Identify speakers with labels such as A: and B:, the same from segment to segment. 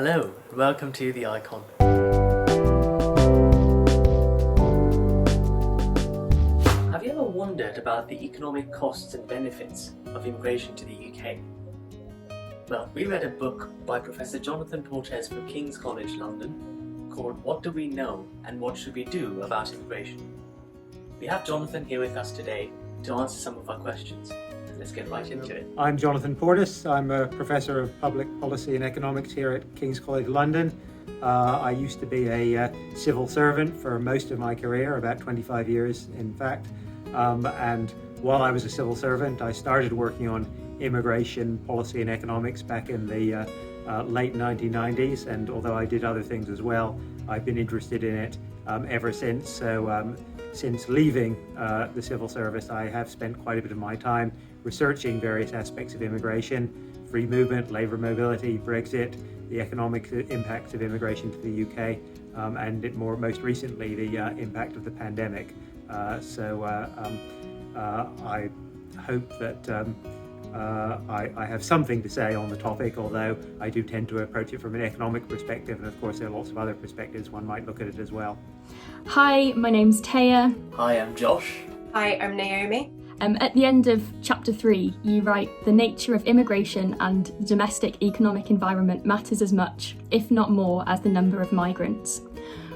A: Hello, and welcome to The Icon. Have you ever wondered about the economic costs and benefits of immigration to the UK? Well, we read a book by Prof Jonathan Portes from King's College London called What Do We Know and What Should We Do About Immigration? We have Jonathan here with us today to answer some of our questions. Let's get right into it.
B: I'm Jonathan Portes. I'm a professor of public policy and economics here at King's College London. I used to be a civil servant for most of my career, about 25 years in fact. And while I was a civil servant, I started working on immigration policy and economics back in the late 1990s. And although I did other things as well, I've been interested in it ever since. So since leaving the civil service, I have spent quite a bit of my time researching various aspects of immigration, free movement, labour mobility, Brexit, the economic impacts of immigration to the UK, and most recently the impact of the pandemic. So I hope that I have something to say on the topic, although I do tend to approach it from an economic perspective, and of course there are lots of other perspectives one might look at it as well.
C: Hi, my name's Taya.
A: Hi, I'm Josh.
D: Hi, I'm Naomi.
C: At the end of chapter 3, you write, the nature of immigration and the domestic economic environment matters as much, if not more, as the number of migrants.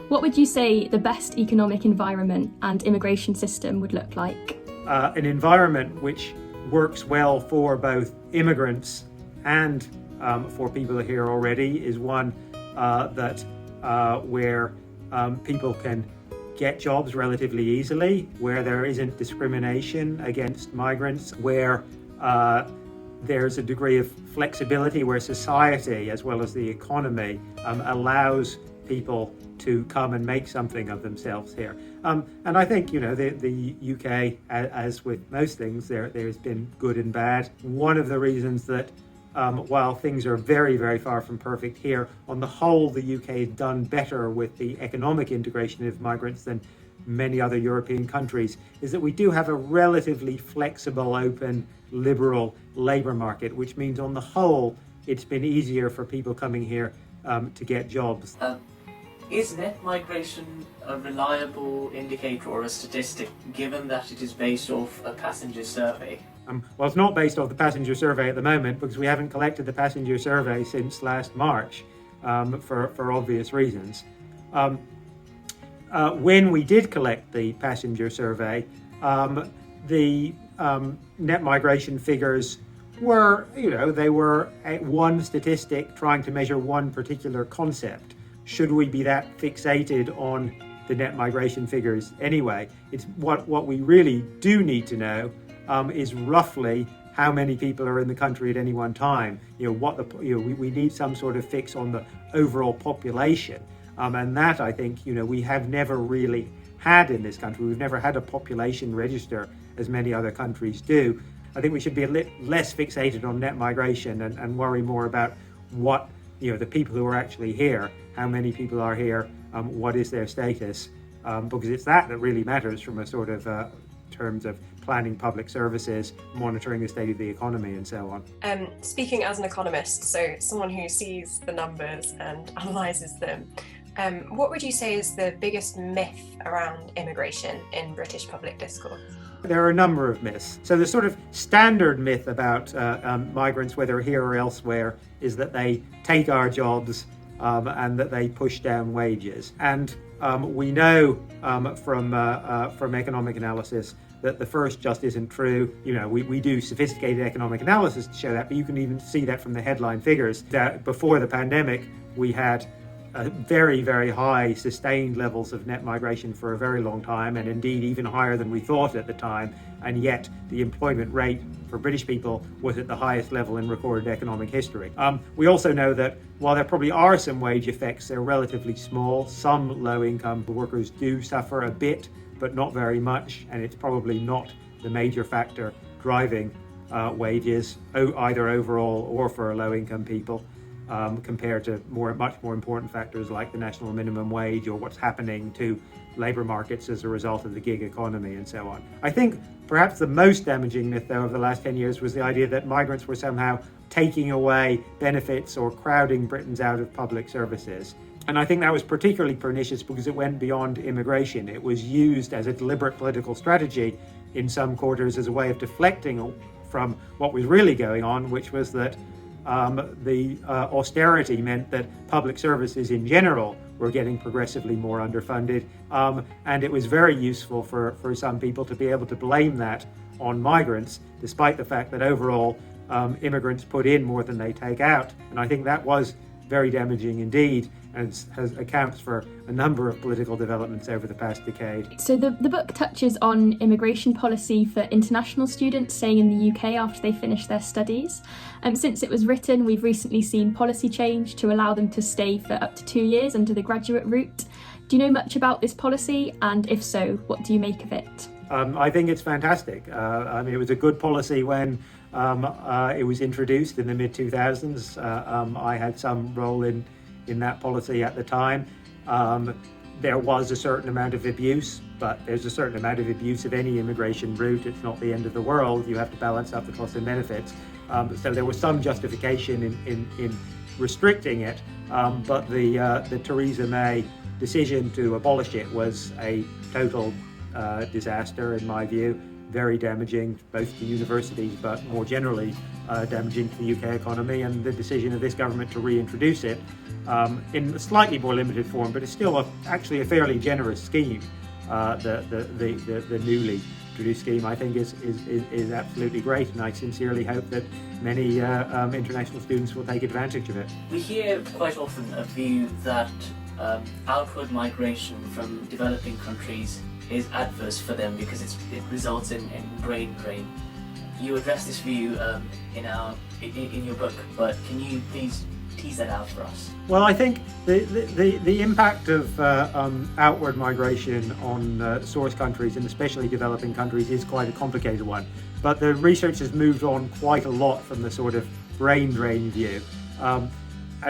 C: What would you say the best economic environment and immigration system would look like?
B: An environment which works well for both immigrants and for people here already is one where people can get jobs relatively easily, where there isn't discrimination against migrants, where there's a degree of flexibility, where society as well as the economy allows people to come and make something of themselves here. And I think, the UK, as with most things, there's been good and bad. One of the reasons that while things are very, very far from perfect here, on the whole, the UK has done better with the economic integration of migrants than many other European countries, is that we do have a relatively flexible, open, liberal labour market, which means on the whole, it's been easier for people coming here to get jobs.
A: Is net migration a reliable indicator or a statistic, given that it is based off a passenger survey?
B: Well, it's not based off the passenger survey at the moment because we haven't collected the passenger survey since last March for obvious reasons. When we did collect the passenger survey, the net migration figures were, they were one statistic trying to measure one particular concept. Should we be that fixated on the net migration figures anyway? It's what we really do need to know is roughly how many people are in the country at any one time. We need some sort of fix on the overall population, and that I think we have never really had in this country. We've never had a population register as many other countries do. I think we should be a little less fixated on net migration and worry more about what the people who are actually here, how many people are here, what is their status, because it's that really matters from a sort of terms of planning public services, monitoring the state of the economy and so on.
D: Speaking as an economist, so someone who sees the numbers and analyses them, what would you say is the biggest myth around immigration in British public discourse?
B: There are a number of myths. So the sort of standard myth about migrants, whether here or elsewhere, is that they take our jobs and that they push down wages. And we know from economic analysis that the first just isn't true. We do sophisticated economic analysis to show that, but you can even see that from the headline figures that before the pandemic, we had very, very high sustained levels of net migration for a very long time, and indeed even higher than we thought at the time, and yet the employment rate for British people was at the highest level in recorded economic history. We also know that while there probably are some wage effects, they're relatively small. Some low-income workers do suffer a bit, but not very much, and it's probably not the major factor driving wages, either overall or for low-income people. Compared to much more important factors like the national minimum wage or what's happening to labour markets as a result of the gig economy and so on. I think perhaps the most damaging myth, though, of the last 10 years was the idea that migrants were somehow taking away benefits or crowding Britons out of public services. And I think that was particularly pernicious because it went beyond immigration. It was used as a deliberate political strategy in some quarters as a way of deflecting from what was really going on, which was that the austerity meant that public services in general were getting progressively more underfunded. And it was very useful for some people to be able to blame that on migrants, despite the fact that overall immigrants put in more than they take out. And I think that was very damaging indeed, and accounts for a number of political developments over the past decade.
C: So the book touches on immigration policy for international students staying in the UK after they finish their studies. Since it was written, we've recently seen policy change to allow them to stay for up to 2 years under the graduate route. Do you know much about this policy? And if so, what do you make of it?
B: I think it's fantastic. It was a good policy when it was introduced in the mid-2000s. I had some role in that policy at the time. There was a certain amount of abuse, but there's a certain amount of abuse of any immigration route. It's not the end of the world. You have to balance out the costs and benefits. So there was some justification in restricting it, but the Theresa May decision to abolish it was a total disaster in my view. Very damaging both to universities but more generally damaging to the UK economy, and the decision of this government to reintroduce it in a slightly more limited form, but it's still actually a fairly generous scheme. The newly introduced scheme I think is absolutely great, and I sincerely hope that many international students will take advantage of it.
A: We hear quite often a view that outward migration from developing countries is adverse for them because it results in brain drain. You address this view in your book, but can you please tease that out for us?
B: Well, I think the impact of outward migration on source countries, and especially developing countries, is quite a complicated one. But the research has moved on quite a lot from the sort of brain drain view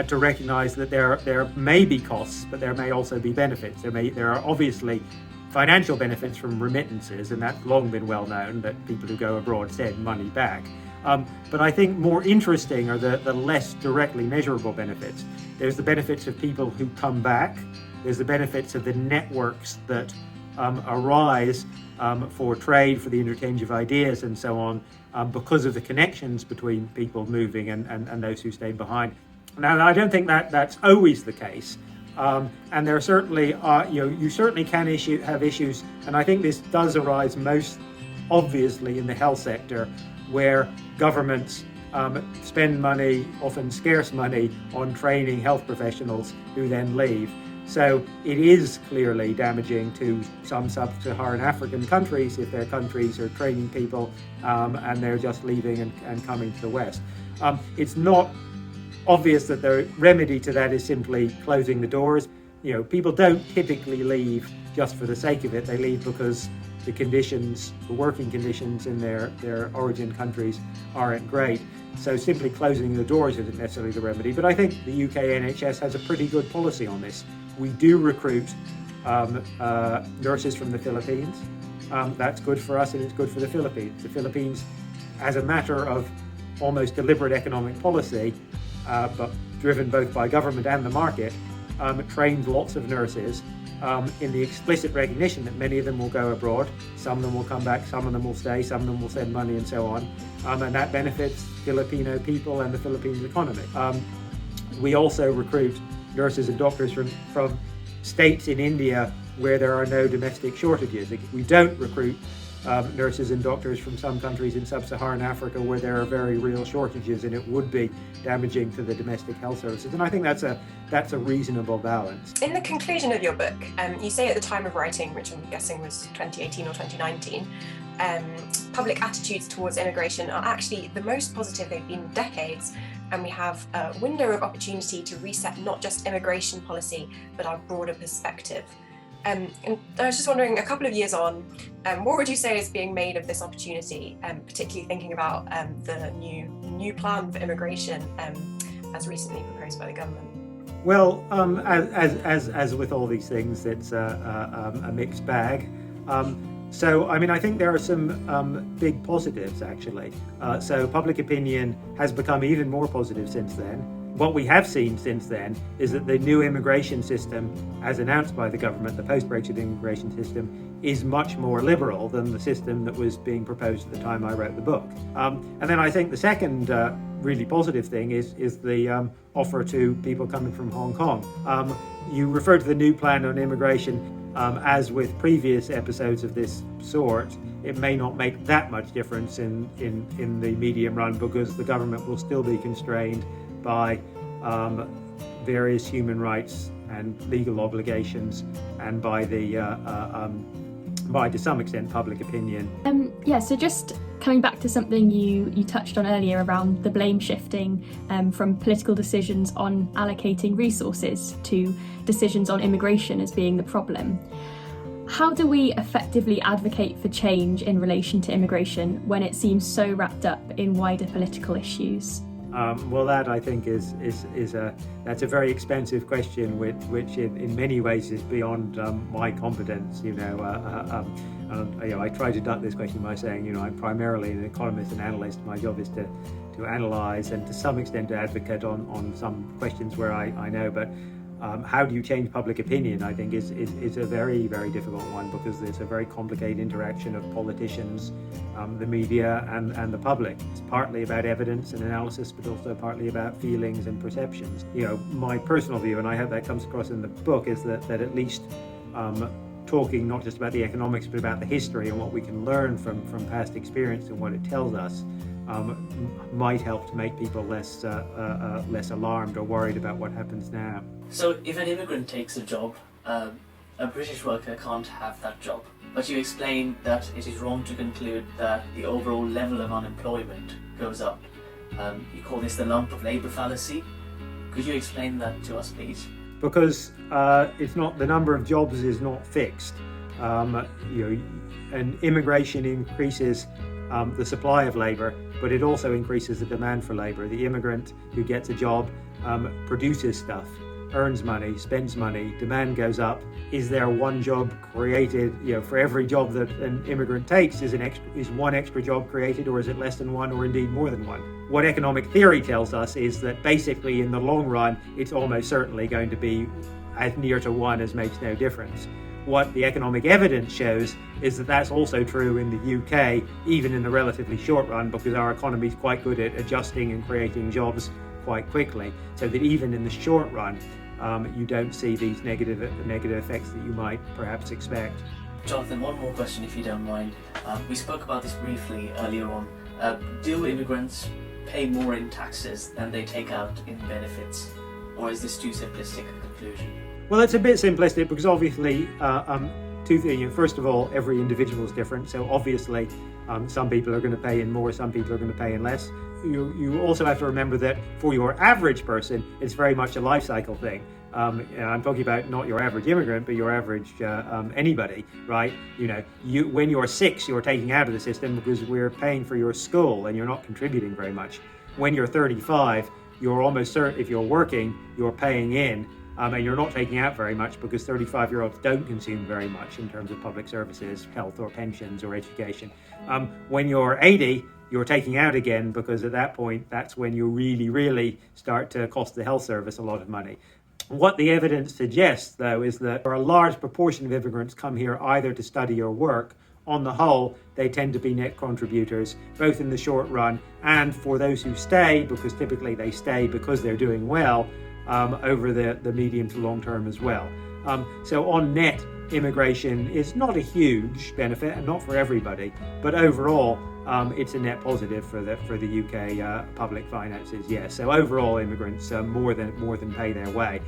B: to recognise that there may be costs, but there may also be benefits. There are obviously financial benefits from remittances, and that's long been well known that people who go abroad send money back. But I think more interesting are the less directly measurable benefits. There's the benefits of people who come back. There's the benefits of the networks that arise for trade, for the interchange of ideas and so on, because of the connections between people moving and those who stay behind. Now, I don't think that's always the case. And there certainly are, you certainly can have issues, and I think this does arise most obviously in the health sector, where governments spend money, often scarce money, on training health professionals who then leave. So it is clearly damaging to some sub-Saharan African countries if their countries are training people and they're just leaving and coming to the West. It's not obvious that the remedy to that is simply closing the doors. People don't typically leave just for the sake of it. They leave because the working conditions in their origin countries aren't great. So simply closing the doors isn't necessarily the remedy. But I think the UK NHS has a pretty good policy on this. We do recruit nurses from the Philippines. That's good for us, and it's good for the Philippines. The Philippines, as a matter of almost deliberate economic policy, but driven both by government and the market, trains lots of nurses in the explicit recognition that many of them will go abroad, some of them will come back, some of them will stay, some of them will send money and so on, and that benefits Filipino people and the Philippines economy. We also recruit nurses and doctors from states in India where there are no domestic shortages. We don't recruit nurses and doctors from some countries in sub-Saharan Africa where there are very real shortages, and it would be damaging to the domestic health services. And I think that's a reasonable balance.
D: In the conclusion of your book, you say at the time of writing, which I'm guessing was 2018 or 2019, public attitudes towards immigration are actually the most positive they've been in decades, and we have a window of opportunity to reset not just immigration policy, but our broader perspective. And I was just wondering, a couple of years on, what would you say is being made of this opportunity, particularly thinking about the new plan for immigration as recently proposed by the government?
B: Well, as with all these things, it's a mixed bag. So, I mean, I think there are some big positives, actually. So public opinion has become even more positive since then. What we have seen since then is that the new immigration system, as announced by the government, the post-Brexit immigration system, is much more liberal than the system that was being proposed at the time I wrote the book. And then I think the second really positive thing is the offer to people coming from Hong Kong. You refer to the new plan on immigration. As with previous episodes of this sort, it may not make that much difference in the medium run, because the government will still be constrained by various human rights and legal obligations, and by to some extent public opinion.
C: So just coming back to something you touched on earlier around the blame shifting from political decisions on allocating resources to decisions on immigration as being the problem. How do we effectively advocate for change in relation to immigration when it seems so wrapped up in wider political issues?
B: Well, that I think that's a very expensive question, which in many ways is beyond my competence. I try to duck this question by saying, I'm primarily an economist and analyst. My job is to analyse and to some extent to advocate on some questions where I know, but how do you change public opinion, I think, is a very, very difficult one, because there's a very complicated interaction of politicians, the media and the public. It's partly about evidence and analysis, but also partly about feelings and perceptions. My personal view, and I hope that comes across in the book, is that at least talking not just about the economics but about the history and what we can learn from past experience and what it tells us might help to make people less alarmed or worried about what happens now.
A: So if an immigrant takes a job, a British worker can't have that job. But you explain that it is wrong to conclude that the overall level of unemployment goes up. You call this the lump of labour fallacy. Could you explain that to us, please?
B: Because it's not, the number of jobs is not fixed. And immigration increases the supply of labour, but it also increases the demand for labour. The immigrant who gets a job produces stuff, earns money, spends money, demand goes up. Is there one job created? For every job that an immigrant takes, is one extra job created, or is it less than one, or indeed more than one? What economic theory tells us is that basically in the long run, it's almost certainly going to be as near to one as makes no difference. What the economic evidence shows is that that's also true in the UK, even in the relatively short run, because our economy is quite good at adjusting and creating jobs quite quickly, so that even in the short run, you don't see these negative effects that you might perhaps expect.
A: Jonathan, one more question if you don't mind. We spoke about this briefly earlier on. Do immigrants pay more in taxes than they take out in benefits? Or is this too simplistic a conclusion?
B: Well, it's a bit simplistic, because obviously, two things. First of all, every individual is different, so obviously some people are going to pay in more, some people are going to pay in less. You also have to remember that for your average person, it's very much a life cycle thing. I'm talking about not your average immigrant, but your average anybody, right? When you're 6, you're taking out of the system because we're paying for your school and you're not contributing very much. When you're 35, you're almost certain, if you're working, you're paying in. And you're not taking out very much, because 35-year-olds don't consume very much in terms of public services, health or pensions or education. When you're 80, you're taking out again, because at that point, that's when you really, really start to cost the health service a lot of money. What the evidence suggests, though, is that a large proportion of immigrants come here either to study or work. On the whole, they tend to be net contributors, both in the short run and for those who stay, because typically they stay because they're doing well, over the medium to long term as well. So on net, immigration is not a huge benefit, and not for everybody, but overall it's a net positive for the UK public finances. Yes, so overall immigrants more than pay their way,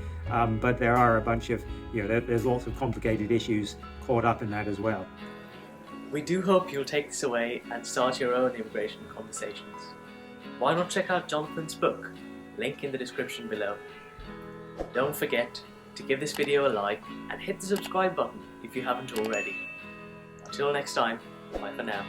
B: but there are a bunch of there's lots of complicated issues caught up in that as well.
A: We do hope you'll take this away and start your own immigration conversations. Why not check out Jonathan's book? Link in the description below. Don't forget to give this video a like and hit the subscribe button if you haven't already. Until next time, bye for now.